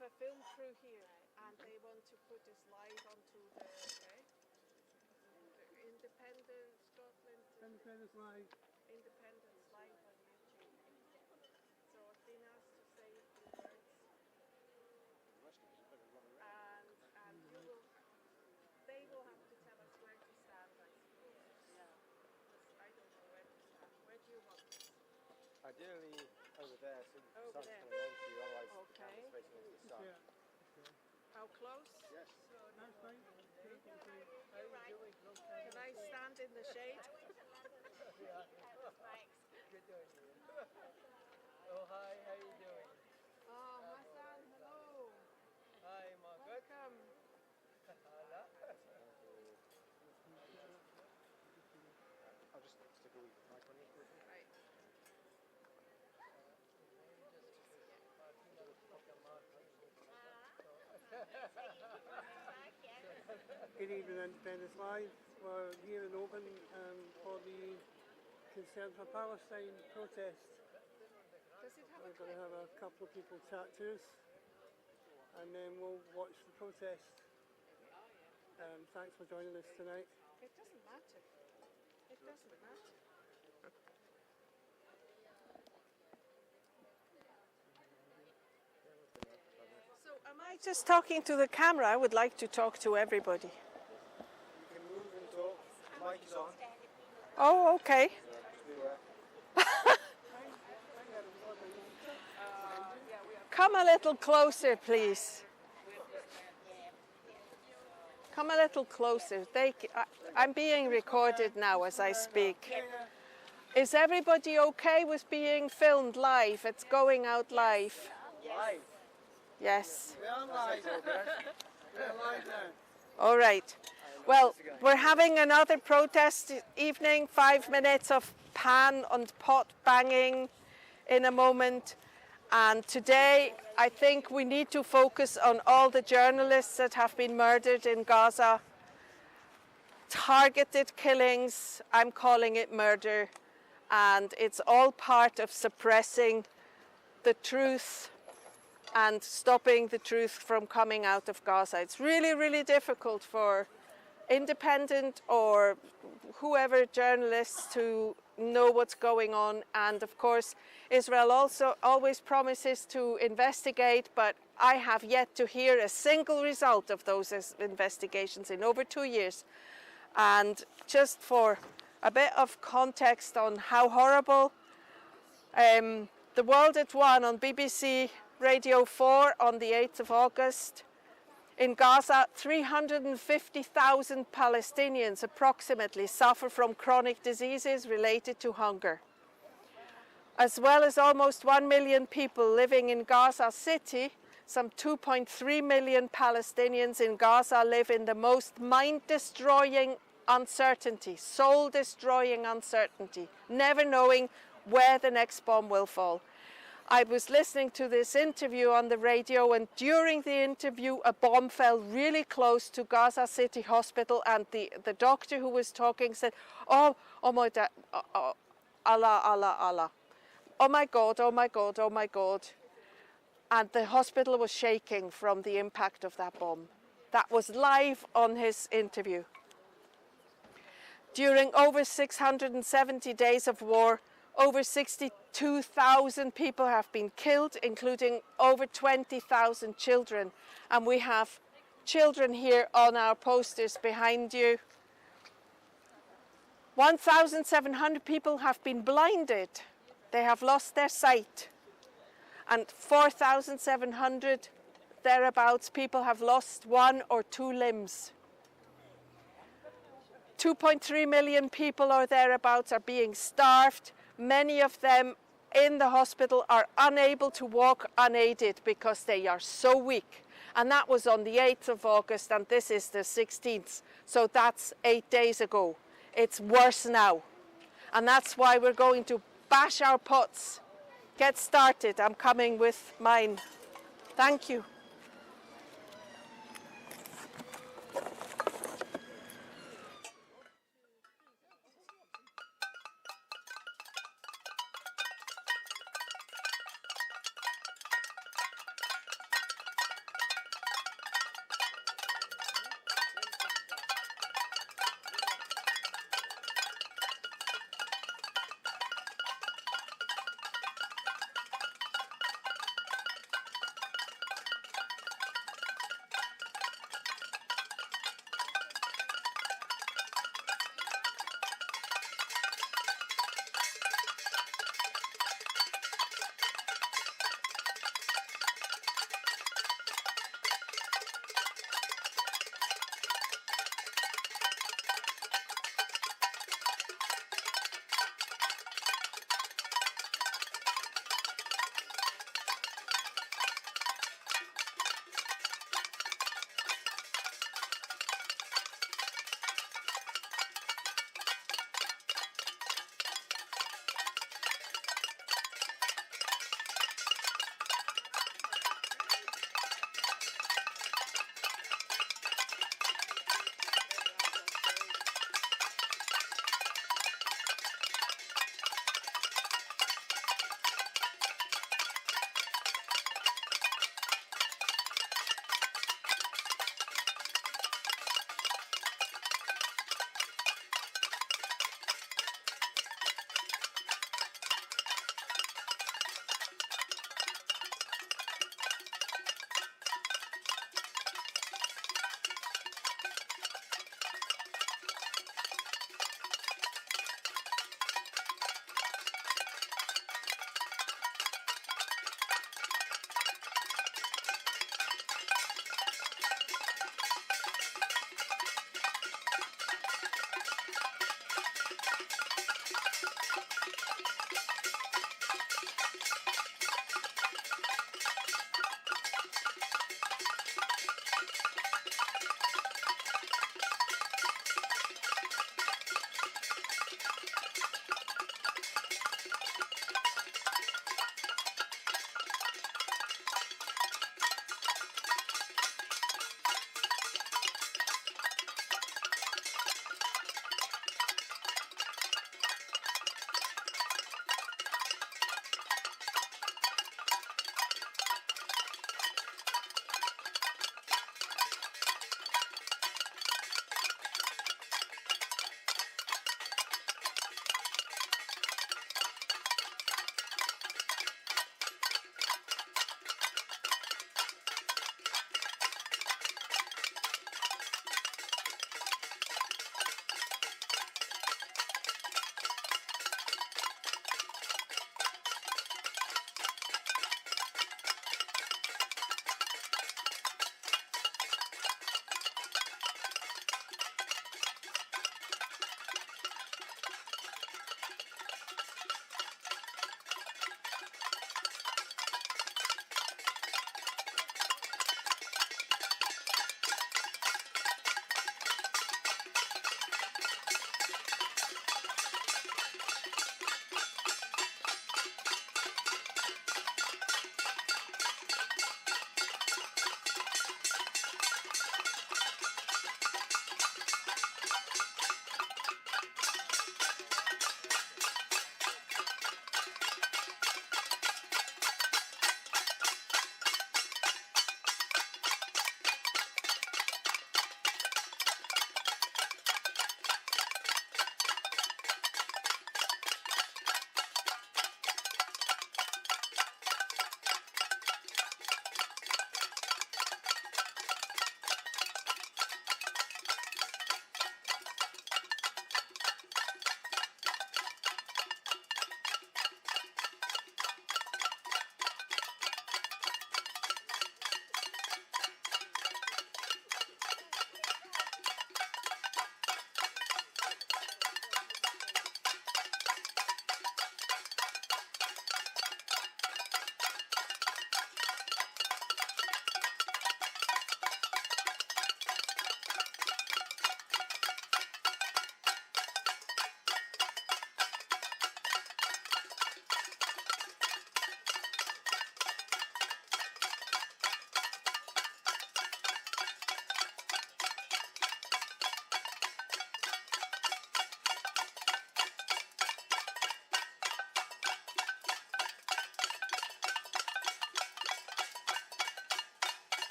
have a film crew here, and they want to put this live onto the Independent Scotland. Independence Live. Independence Live on YouTube. So I've been asked to say a few words. And they will have to tell us where to stand, I suppose. Yeah. I don't know where to stand. Where do you want us? Ideally over there, so the Over sun's there. coming on to you, otherwise the Okay. camera's facing into the sun. Yeah. How close? Yes. That's fine. Can I stand in the shade? Good doing you. Oh, hi, how you doing? Oh, Hassan, hello. Hi, Margaret. Welcome. Hello. I'll just stick a wee mic on you. Right. Good evening, Independence Live. We're here in Oban for the Concern for Palestine protest. Does it have We're a going to clip? have a couple of people chat to us, and then we'll watch the protest. Thanks for joining us tonight. It doesn't matter. It doesn't matter. So am I just talking to the camera? I would like to talk to everybody. You can move and talk. The mic is on. Oh, okay. Just be aware. Come a little closer, please. Come a little closer. I'm being recorded now as I speak. Is everybody okay with being filmed live? It's going out live. Live. Yes. We're live. We're live now. All right. Well, we're having another protest evening, 5 minutes of pan and pot banging in a moment. And today, I think we need to focus on all the journalists that have been murdered in Gaza. Targeted killings, I'm calling it murder. And it's all part of suppressing the truth and stopping the truth from coming out of Gaza. It's really, really difficult for independent or whoever journalists to know what's going on. And of course, Israel also always promises to investigate, but I have yet to hear a single result of those investigations in over 2 years. And just for a bit of context on how horrible, The World at One on BBC Radio 4 on the 8th of August. In Gaza, 350,000 Palestinians approximately suffer from chronic diseases related to hunger. As well as almost 1 million people living in Gaza City, some 2.3 million Palestinians in Gaza live in the most mind-destroying uncertainty, soul-destroying uncertainty, never knowing where the next bomb will fall. I was listening to this interview on the radio, and during the interview a bomb fell really close to Gaza City Hospital, and the doctor who was talking said, oh my God, Allah, Allah, Allah. Oh my God, oh my God, oh my God. And the hospital was shaking from the impact of that bomb. That was live on his interview. During over 670 days of war, over 62,000 people have been killed, including over 20,000 children. And we have children here on our posters behind you. 1,700 people have been blinded. They have lost their sight. And 4,700 thereabouts people have lost 1 or 2 limbs. 2.3 million people or thereabouts are being starved. Many of them in the hospital are unable to walk unaided because they are so weak. And that was on the 8th of August, and this is the 16th. So that's 8 days ago. It's worse now. And that's why we're going to bash our pots. Get started. I'm coming with mine. Thank you.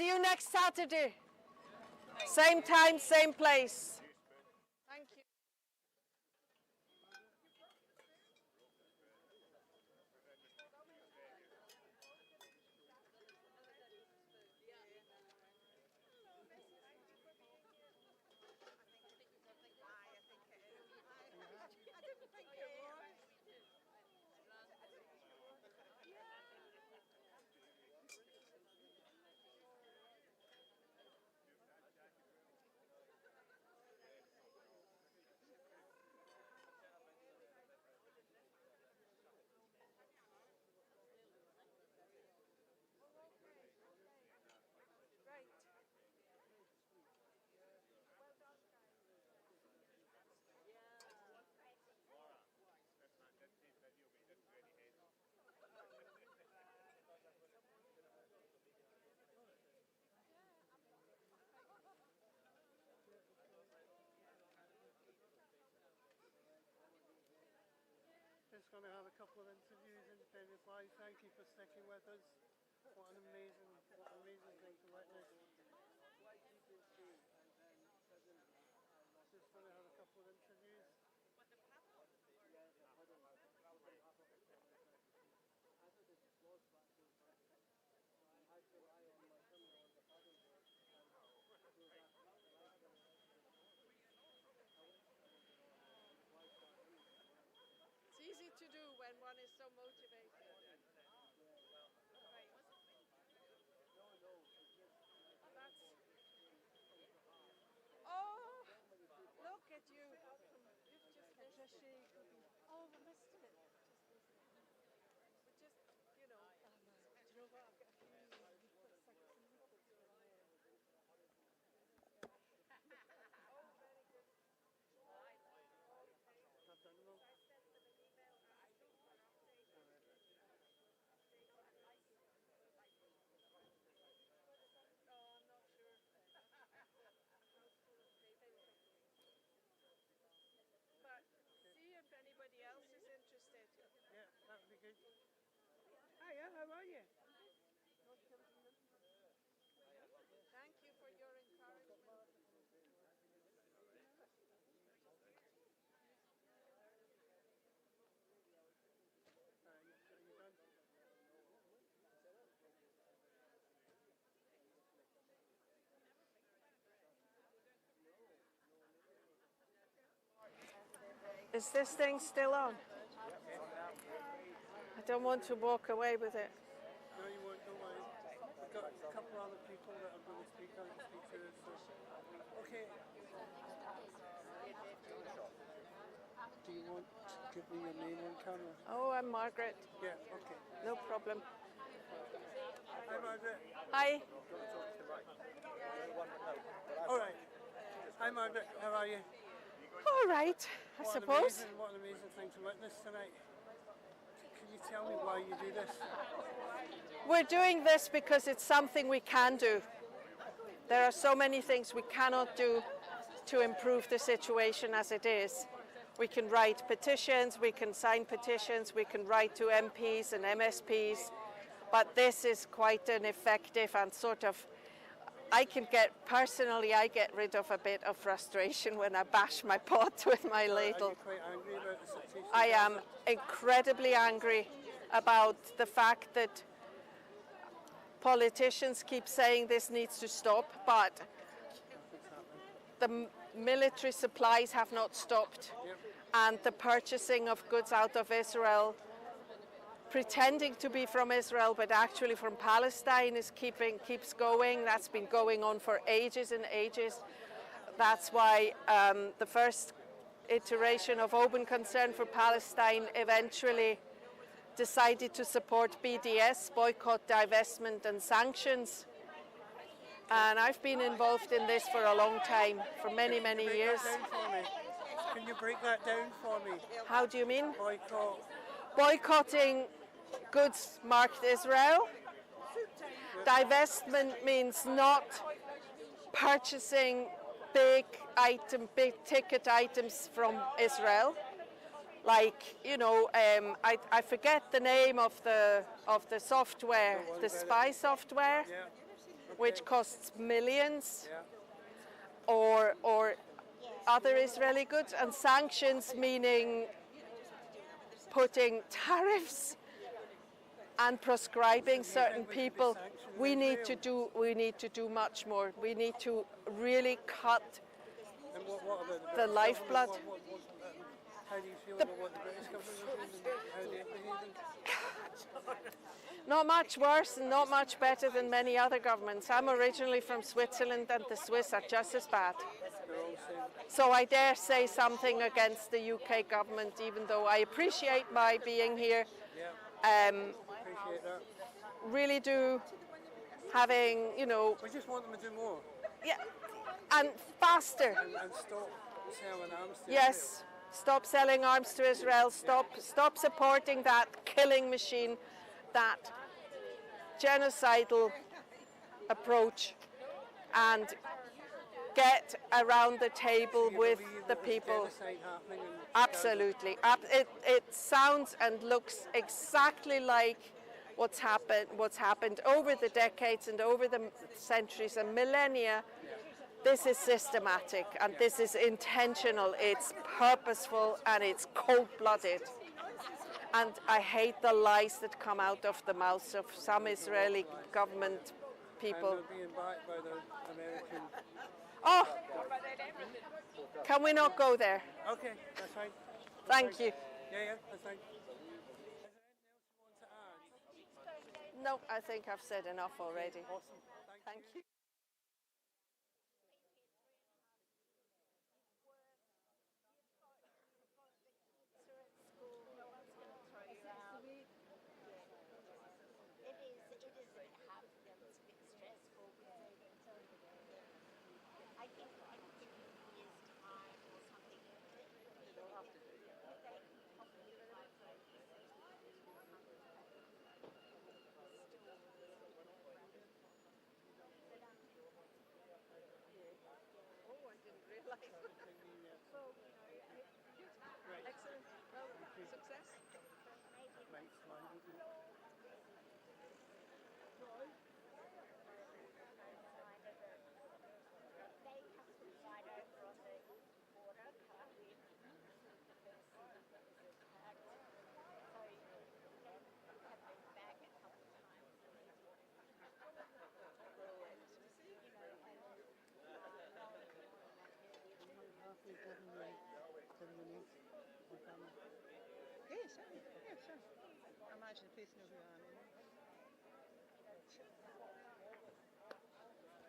See you next Saturday. Same time, same place. Thank you. Just going to have a couple of interviews, Independent Live. Thank you for sticking with us. What an amazing thing to witness. Just going to have a couple of interviews. It's easy to do when one is so motivated. Oh, look at you. You've just missed it. Oh, we missed it. But just, you know, do you know what? I've got a few seconds from there. Oh, very good. I've done them all. But see if anybody else is interested. Yeah, that would be good. Hiya, how are you? Thank you for your encouragement. Are you done? Is this thing still on? I don't want to walk away with it. No, you won't, don't worry. We've got a couple of other people that are going to speak to us. So. Okay. Do you want to give me your name on camera? Oh, I'm Margaret. Yeah, okay. No problem. Hi, Margaret. Hi. All right. Hi, Margaret. How are you? All right, I suppose. What an amazing thing to witness tonight. Can you tell me why you do this? We're doing this because it's something we can do. There are so many things we cannot do to improve the situation as it is. We can write petitions, we can sign petitions, we can write to MPs and MSPs, but this is quite an effective and sort of, I get rid of a bit of frustration when I bash my pot with my Are ladle. you quite angry about the situation? I am incredibly angry about the fact that politicians keep saying this needs to stop, but the military supplies have not stopped, and the purchasing of goods out of Israel, pretending to be from Israel but actually from Palestine, keeps going. That's been going on for ages and ages. That's why the first iteration of Oban Concern for Palestine eventually decided to support BDS, boycott, divestment and sanctions. And I've been involved in this for a long time, for many, many years. Can you break that down for me? How do you mean? Boycott. Boycotting goods marked Israel. Divestment means not purchasing big ticket items from Israel. Like, you know, I forget the name of the software, the spy software. Yeah. which costs millions, Yeah. or other Israeli goods, and sanctions meaning putting tariffs and prescribing certain we should be people. sanctioning We need to Israel? do much more. We need to really cut And what about the the British lifeblood. government? How do you feel about what the British government are doing and how they're behaving? Not much worse and not much better than many other governments. I'm originally from Switzerland, and the Swiss are just as bad. They're all saying, So I dare say something against the UK government, even though I appreciate my being here. yeah, appreciate that. Really do, having, We just want them to do more yeah, and faster. and stop selling arms to Yes, stop selling arms to Israel. Stop supporting that killing machine, that genocidal approach, and get around the table Israel. with Do you believe the that there's people. genocide happening in Gaza? Absolutely. It sounds and looks exactly like what's happened over the decades and over the centuries and millennia. This is systematic and this is intentional. It's purposeful and it's cold-blooded. And I hate the lies that come out of the mouths of some Israeli government people. And they're being backed by the American. Oh, can we not go there? Okay, that's fine. Thank you. Yeah, that's fine. Is there anything else you want to add? No, I think I've said enough already. Awesome. Thank you. Excellent. Well, success. Right, fine. Yes, yeah, sure. I imagine the police know who I am.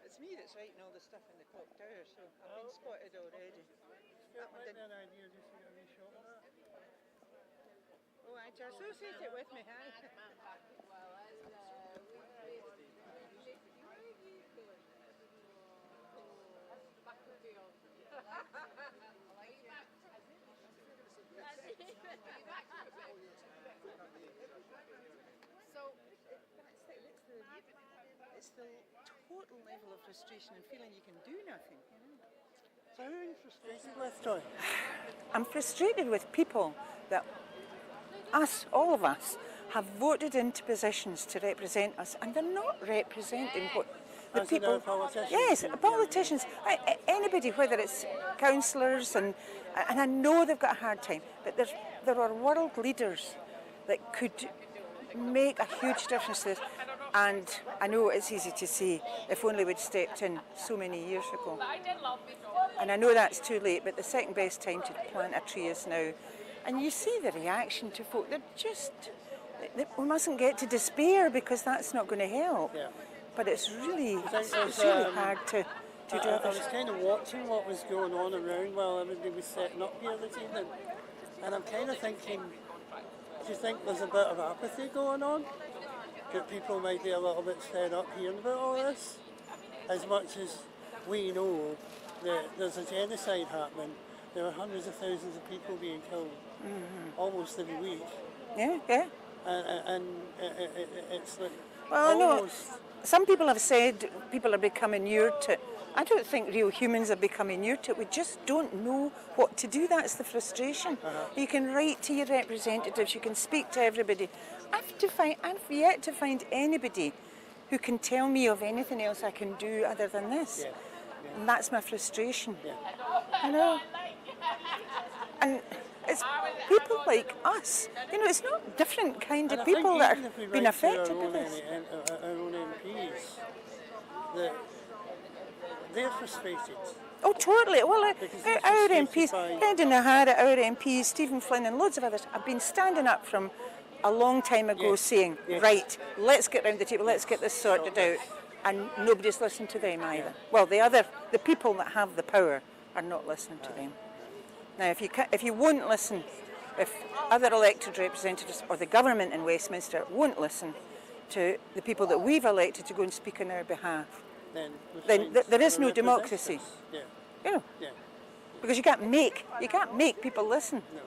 It's me that's writing all the stuff in the clock tower, so I've been spotted already. That might be an idea just to get a wee shot of that. Oh, I to associate it with me, hi. It's the total level of frustration and feeling you can do nothing. So who are you frustrated with, Joy? I'm frustrated with people that us, all of us, have voted into positions to represent us, and they're not representing what the As in people. our politicians? Yes, politicians. Anybody, whether it's councillors, and I know they've got a hard time, but there are world leaders that could make a huge difference to this. And I know it's easy to say, if only we'd stepped in so many years ago. And I know that's too late, but the second best time to plant a tree is now. And you see the reaction to folk. We mustn't get to despair, because that's not going to help. Yeah. But it's really there's, hard to do I others. was kind of watching what was going on around while everybody was setting up here this evening, and I'm kind of thinking, do you think there's a bit of apathy going on? That people might be a little bit fed up hearing about all this? As much as we know that there's a genocide happening, there are hundreds of thousands of people being killed almost every week. Yeah. And it's like Well, no. almost... Some people have said people are becoming inured to it. I don't think real humans are becoming inured to it. We just don't know what to do. That's the frustration. You can write to your representatives, you can speak to everybody. I've yet to find anybody who can tell me of anything else I can do other than this. And that's my frustration. You know? And it's people like us. You know, it's not different kind of people that are being affected by this. Our own MPs, that they're frustrated. Oh, totally. Well, our frustrated MPs, by- Brendan O'Hara, our MPs, Stephen Flynn and loads of others have been standing up from a long time ago Yes, saying, yes. right, let's get round the table, let's get this sorted out. And nobody's listened to them either. Well, the people that have the power are not listening to them. Now, if you won't listen, if other elected representatives or the government in Westminster won't listen to the people that we've elected to go and speak on our behalf, then there is no democracy. Yeah. You know, Yeah. because you can't make people listen. No.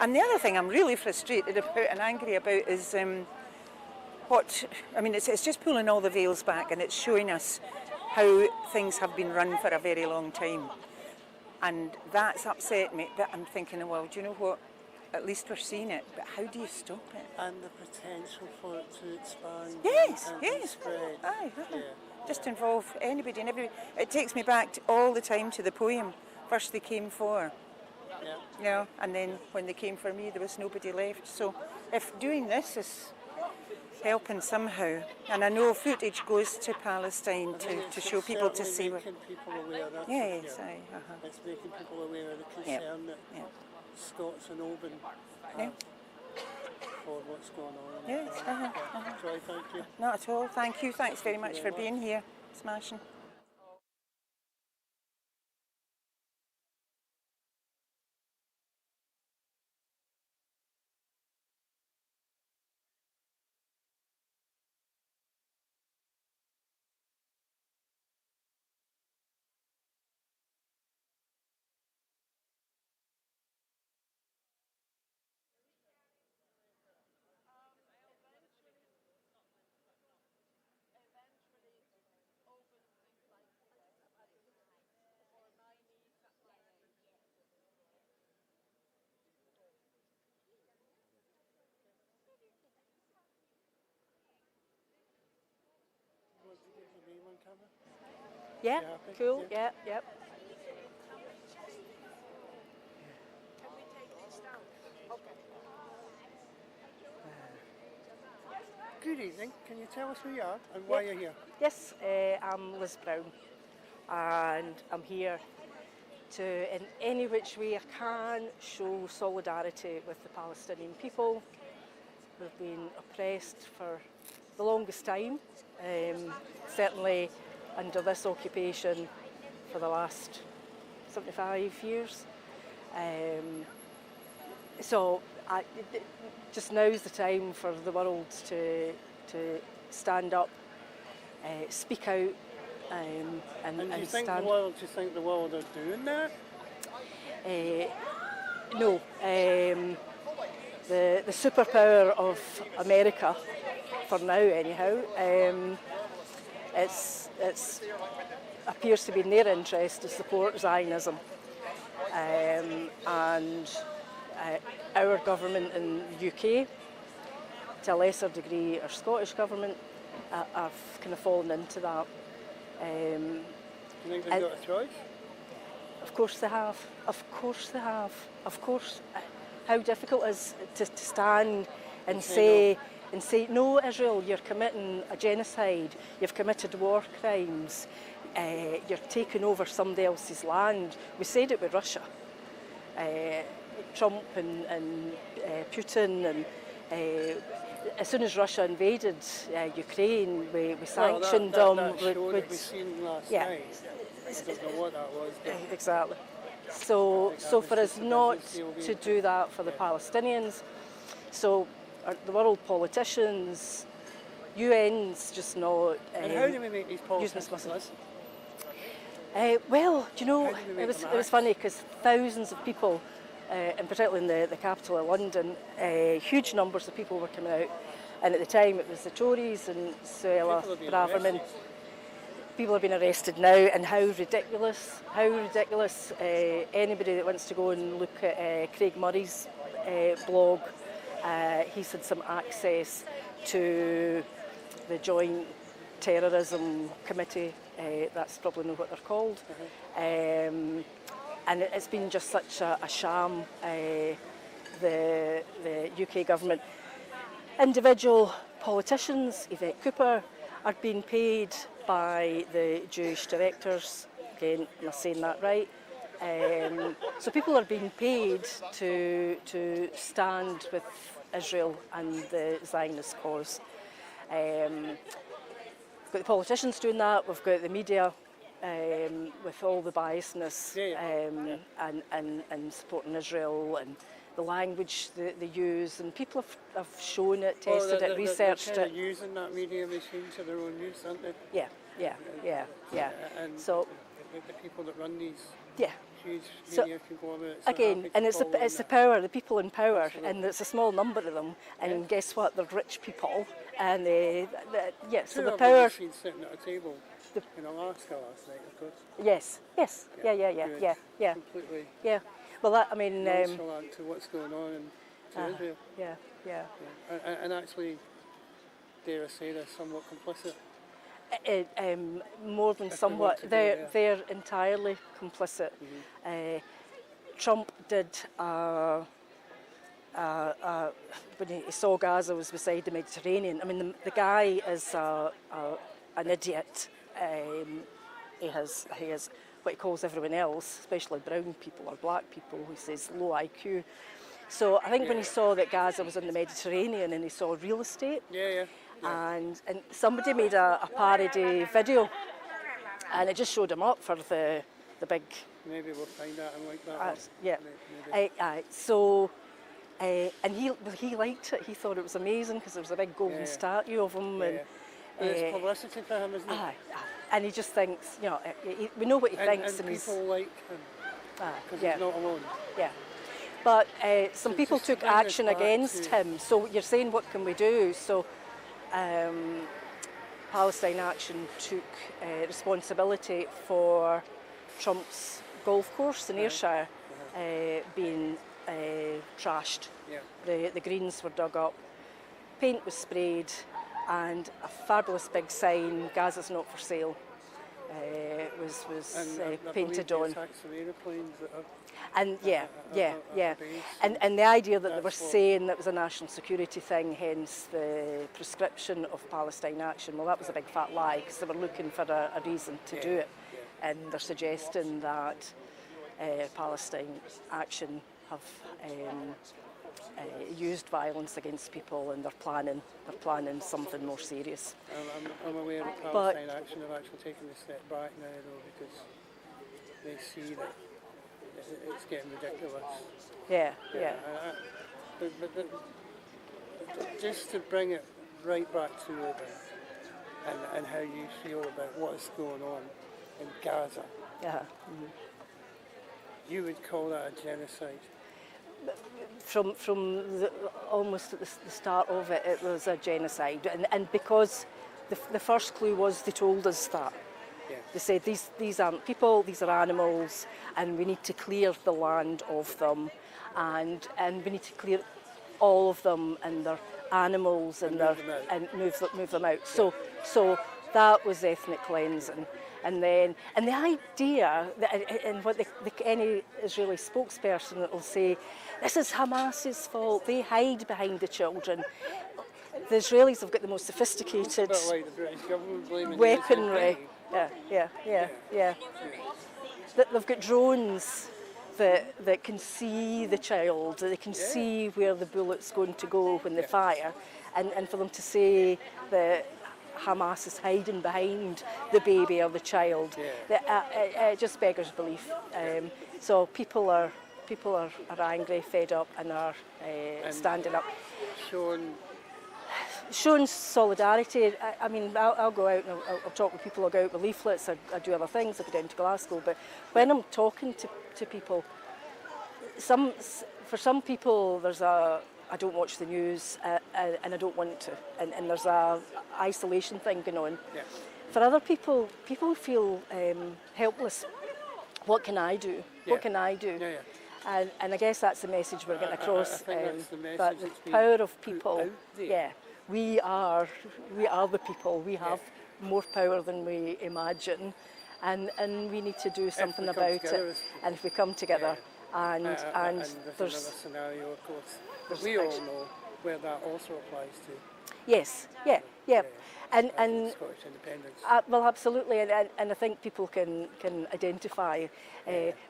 And the other thing I'm really frustrated about and angry about is it's just pulling all the veils back, and it's showing us how things have been run for a very long time. And that's upset me, but I'm thinking, well, do you know what? At least we're seeing it, but how do you stop it? And the potential for it to expand. Yes, and yes. spread. Aye. Yeah. Just involve anybody and everybody. It takes me back all the time to the poem, First They Came For. Yeah. You know, and then when they came for me, there was nobody left. So if doing this is helping somehow, and I know footage goes to Palestine to show people to see what. Making people aware, that's Yes, it, aye. It's making people aware of the concern that Scots and Oban have for what's going on. Yes, So I thank you. Not at all. Thank you. Thanks very much for being here. Smashing. Want to give your name on camera? Yeah, You happy? cool, Yeah. yep. Good evening. Can you tell us who you are and why you're here? Yes, I'm Liz Brown, and I'm here to, in any which way I can, show solidarity with the Palestinian people. They've been oppressed for the longest time, certainly under this occupation for the last 75 years. Just now's the time for the world to stand up, speak out, and do you think stand. do you think the world are doing that? No. The superpower of America, for now anyhow, it's appears to be in their interest to support Zionism, and our government in the UK, to a lesser degree our Scottish government, have kind of fallen into that. Do you think they've got a choice? Of course they have. Of course they have. Of course. How difficult it is to stand and say, no, Israel, you're committing a genocide. You've committed war crimes. You're taking over somebody else's land. We said it with Russia. Trump and Putin, and as soon as Russia invaded Ukraine, we sanctioned them. That show that we seen last night, I don't know what that was. But exactly. So for us not to do that for the Palestinians, so the world politicians, UN's just not. And how do we make these politicians listen? Well, do you know, How do we make it them was act? funny because thousands of people, and particularly in the capital of London, huge numbers of people were coming out. And at the time it was the Tories and Suella People have been Braverman. arrested. People have been arrested now, and how ridiculous. Anybody that wants to go and look at Craig Murray's blog, he's had some access to the Joint Terrorism Committee. That's probably not what they're called. And it's been just such a sham. The UK government, individual politicians, Yvette Cooper, are being paid by the Jewish directors. Again, am I saying that right? So people are being paid to stand with Israel and the Zionist cause. We've got the politicians doing that. We've got the media with all the biasness and supporting Israel and the language they use, and people have shown it, tested it, researched they're it. using that media machine to their own use, aren't they? Yeah. And so the people that run these yeah. huge So, media conglomerates. again, and it's the power, the people in power, and it's a small number of them. And guess what? They're rich people, and so the power. Seen sitting at a table in Alaska last night, of course. Yes. Yeah. Completely Yeah. Well, that, I mean. nonchalant to what's going on in Israel. Yeah. And actually, dare I say, they're somewhat complicit. More than If they somewhat, want to do they're entirely complicit. Trump did, when he saw Gaza was beside the Mediterranean. I mean, the guy is an idiot. He has what he calls everyone else, especially brown people or black people, he says low IQ. So I think when he saw that Gaza was in the Mediterranean and he saw real estate, and somebody made a parody video, and it just showed him up for the big. Maybe we'll find out and like that. Maybe. So, and he liked it. He thought it was amazing because there was a big golden statue of him, and it's publicity for him, isn't it? And he just thinks, we know what he thinks, and he's, people like him because he's not alone. Yeah. But some So people just to took bring this action back against to- him. So you're saying, what can we do? So Palestine Action took responsibility for Trump's golf course in Ayrshire being trashed. Yeah. The greens were dug up, paint was sprayed, and a fabulous big sign, Gaza's not for sale, was And I painted believe on. the attacks on aeroplanes that are And yeah. based And the idea that they were that's what- saying that was a national security thing, hence the prescription of Palestine Action. Well, that was a big fat lie because they were looking for a reason to do it. And they're suggesting that Palestine Action have used violence against people, and they're planning something more serious. I'm aware that Palestine Action have actually taken a step back now, though, because they see that it's getting ridiculous. Yeah. But just to bring it right back to Oban and how you feel about what is going on in Gaza, Yeah. you would call that a genocide? From almost at the start of it, it was a genocide, and because the first clue was they told us that. Yeah. They said these aren't people, these are animals, and we need to clear the land of them, and we need to clear all of them and their animals and move them out. So that was ethnic cleansing. And the idea that, and what any Israeli spokesperson will say, this is Hamas's fault. They hide behind the children. The Israelis have got the most sophisticated It's a bit like the British government blaming weaponry. the Yeah. They've got drones that can see the child. They can see where the bullet's going to go when they fire, and for them to say that Hamas is hiding behind the baby or the child, it just beggars belief. So people are angry, fed up, and are standing up. Showing solidarity. I mean, I'll go out and I'll talk with people. I'll go out with leaflets. I do other things. I go down to Glasgow. But when I'm talking to people, for some people, there's I don't watch the news and I don't want to, and there's a isolation thing going on. Yeah. For other people feel helpless. What can I do? What can I do? Yeah. And I guess that's the message we're getting across. I think that's the message but the that's being power of put people, out there. we are the people. We have more power than we imagine, and we need to do something about it. And if we come together, and there's another there's scenario, of course, that we all know where that also applies to. yes, yeah. And Scottish independence. well, absolutely, and I think people can identify.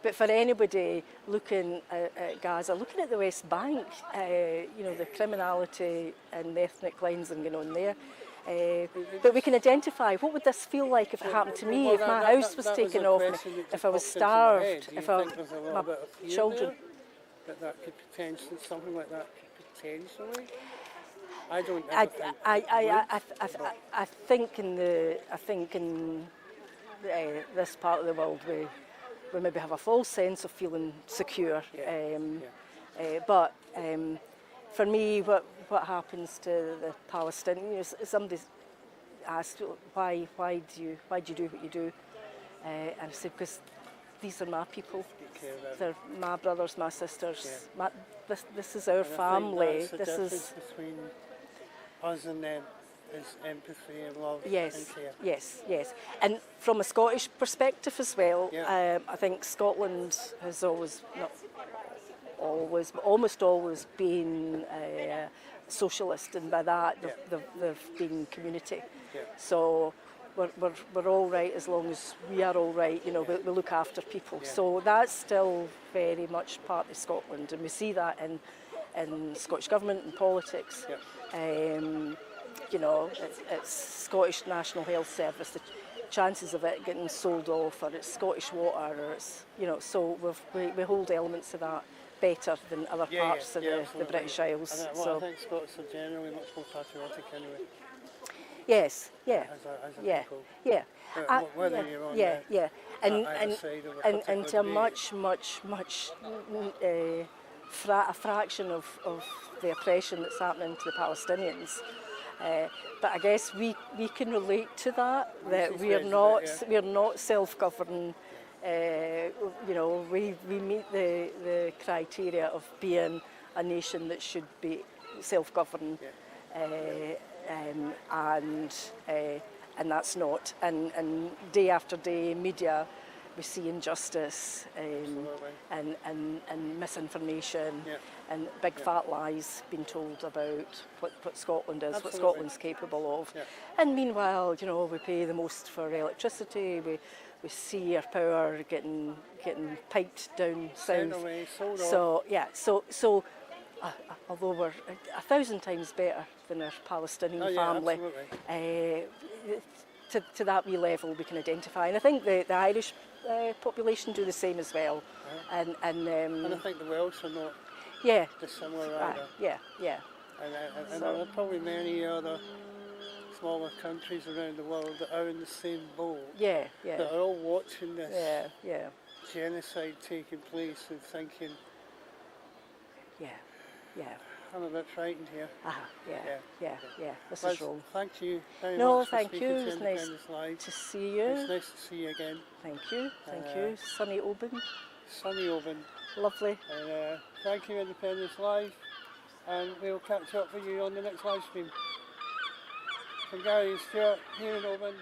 But for anybody looking at Gaza, looking at the West Bank, the criminality and the ethnic cleansing going on there. But we can identify, what would this feel like if it happened to me, if my house was taken off me, if I was starved, if my children. That could potentially, something like that could potentially. I don't ever think. I think in this part of the world we maybe have a false sense of feeling secure. But for me, what happens to the Palestinians? Somebody asked, why do you do what you do? And I said, because these are my people. They're my brothers, my sisters. This is our family. This is between us and them. Is empathy and love and care. Yes. And from a Scottish perspective as well, I think Scotland has always, not always, but almost always been socialist, and by that they've been community. So we're all right as long as we are all right. We look after people. So that's still very much part of Scotland, and we see that in Scottish government and politics. It's Scottish National Health Service. The chances of it getting sold off, or it's Scottish Water, or it's so we hold elements of that better than other parts of the British Isles. I think Scots are generally much more patriotic anyway. Yes, As a people. Whether you're on either side of a and to a much a fraction of the oppression that's happening to the Palestinians. But I guess we can relate to that we're not self-governing. We meet the criteria of being a nation that should be self-governed, and that's not. And day after day, media, we see injustice and misinformation and big fat lies being told about what Scotland is, what Scotland's capable of. And meanwhile, we pay the most for electricity. We see our power getting piped down south. So although we're 1,000 times better than our Palestinian family, to that wee level we can identify. And I think the Irish population do the same as well. And I think the Welsh are not dissimilar either. And there are probably many other smaller countries around the world that are in the same boat. That are all watching this genocide taking place and thinking, I'm a bit frightened here. This is wrong. Thank you very much. No, for thank speaking you. to It's nice Independence Live. to see you. It's nice to see you again. Thank you. Sunny Oban. Sunny Oban. Lovely. And thank you, Independence Live. And we'll catch up with you on the next live stream. From Gary and Stuart here in Oban.